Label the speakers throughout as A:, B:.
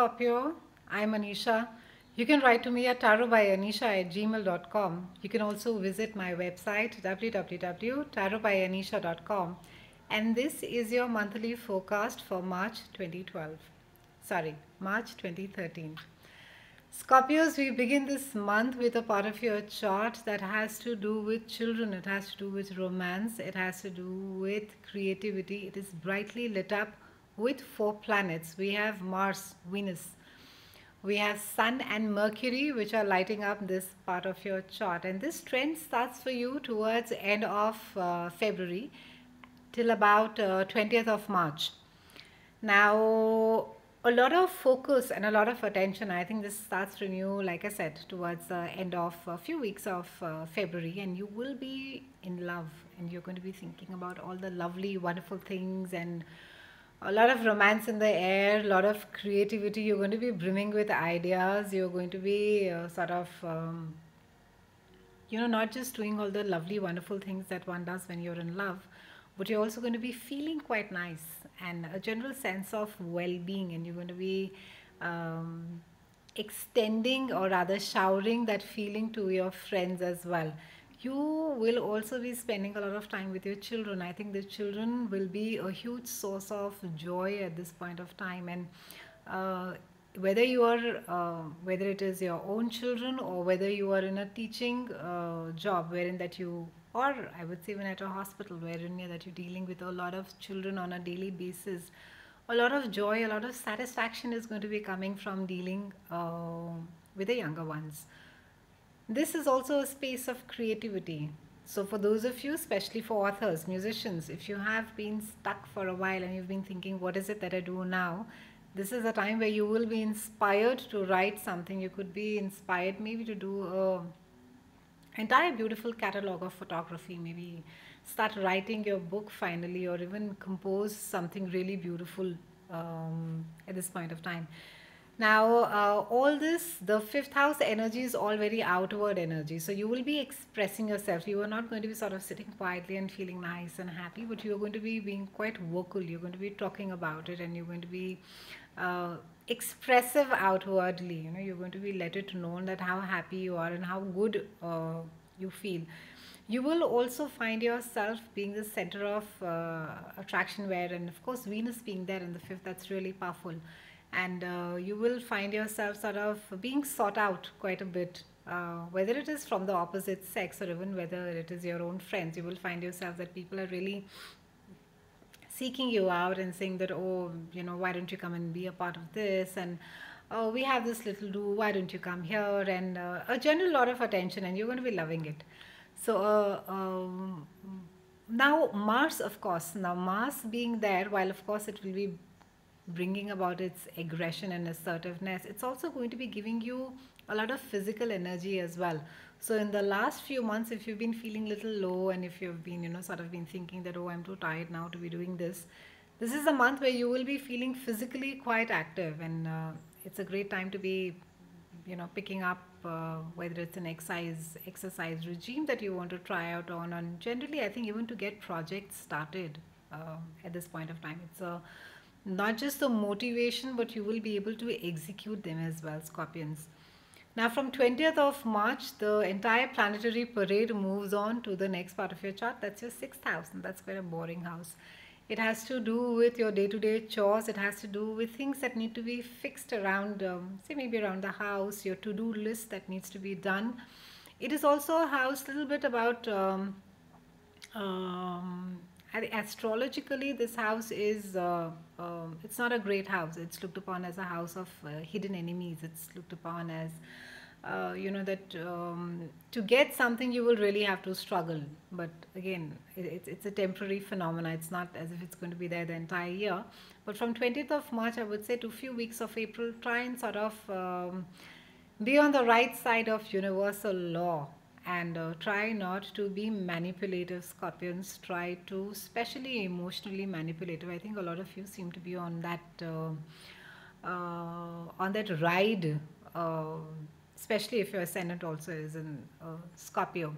A: Scorpio. I'm Anisha. You can write to me at tarotbyanisha@gmail.com. You can also visit my website www.tarotbyanisha.com. And this is your monthly forecast for March 2012. Sorry, March 2013. Scorpios, we begin this month with a part of your chart that has to do with children, it has to do with romance, it has to do with creativity. It is brightly lit up with four planets. We have Mars, Venus, we have Sun and Mercury, which are lighting up this part of your chart. And this trend starts for you towards end of February till about 20th of March. Now, a lot of focus and a lot of attention. I think this starts from you, like I said, towards the end of a few weeks of February, and you will be in love, and you're going to be thinking about all the lovely, wonderful things, and a lot of romance in the air, a lot of creativity. You're going to be brimming with ideas. You're going to be not just doing all the lovely, wonderful things that one does when you're in love, but you're also going to be feeling quite nice and a general sense of well being, and you're going to be extending or rather showering that feeling to your friends as well. You will also be spending a lot of time with your children. I think the children will be a huge source of joy at this point of time, and uh, whether it is your own children or whether you are in a teaching job wherein that you, or I would say even at a hospital wherein that you're dealing with a lot of children on a daily basis, a lot of joy, a lot of satisfaction is going to be coming from dealing with the younger ones. This is also a space of creativity. So, for those of you, especially for authors, musicians, if you have been stuck for a while and you've been thinking, what is it that I do now? This is a time where you will be inspired to write something. You could be inspired maybe to do a entire beautiful catalog of photography, maybe start writing your book finally, or even compose something really beautiful at this point of time. Now, all this, the fifth house energy is all very outward energy. So you will be expressing yourself. You are not going to be sort of sitting quietly and feeling nice and happy, but you're going to be being quite vocal. You're going to be talking about it, and you're going to be uh, expressive outwardly. You're going to be let it known that how happy you are and how good you feel. You will also find yourself being the center of attraction, where, and of course, Venus being there in the fifth, that's really powerful. And you will find yourself sort of being sought out quite a bit, whether it is from the opposite sex or even whether it is your own friends. You will find yourself that people are really seeking you out and saying that, oh, why don't you come and be a part of this, and oh, we have this little do, why don't you come here, and a general lot of attention, and you're going to be loving it. So now Mars, of course, now Mars being there, while of course it will be bringing about its aggression and assertiveness, it's also going to be giving you a lot of physical energy as well. So in the last few months, if you've been feeling a little low, and if you've been sort of been thinking that, oh, I'm too tired now to be doing this, this is a month where you will be feeling physically quite active, and it's a great time to be picking up whether it's an exercise regime that you want to try out on, and generally I think even to get projects started at this point of time. It's a not just the motivation, but you will be able to execute them as well, Scorpions. Now, from 20th of March, the entire planetary parade moves on to the next part of your chart. That's your sixth house, and that's quite a boring house. It has to do with your day-to-day chores. It has to do with things that need to be fixed around, say maybe around the house, your to-do list that needs to be done. It is also a house a little bit about um, astrologically, this house is it's not a great house. It's looked upon as a house of hidden enemies. It's looked upon as that to get something you will really have to struggle. But again, it's a temporary phenomena. It's not as if it's going to be there the entire year. But from 20th of March, I would say, to a few weeks of April, try and sort of be on the right side of universal law, and try not to be manipulative, Scorpions. Try to, especially emotionally manipulative. I think a lot of you seem to be on that ride, especially if your ascendant also is in Scorpio.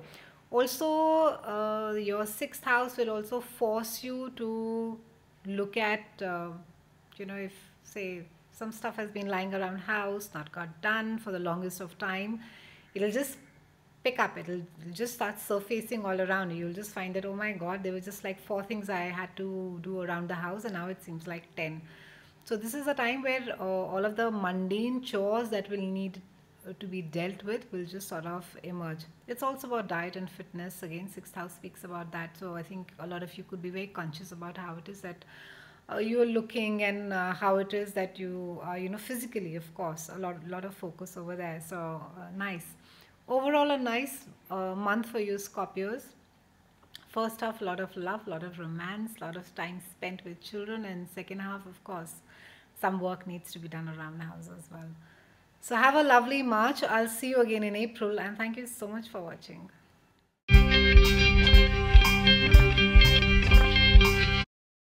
A: Also, your sixth house will also force you to look at, if say some stuff has been lying around house, not got done for the longest of time, it'll just pick up. It'll just start surfacing all around you. You'll just find that, oh my god, there were just like four things I had to do around the house, and now it seems like 10. So this is a time where all of the mundane chores that will need to be dealt with will just sort of emerge. It's also about diet and fitness. Again, sixth house speaks about that. So I think a lot of you could be very conscious about how it is that you're looking, and how it is that you are, physically, of course, a lot of focus over there. So nice. Overall, a nice month for you, Scorpios. First half, a lot of love, a lot of romance, a lot of time spent with children, and second half, of course, some work needs to be done around the house as well. So have a lovely March. I'll see you again in April, and thank you so much for watching.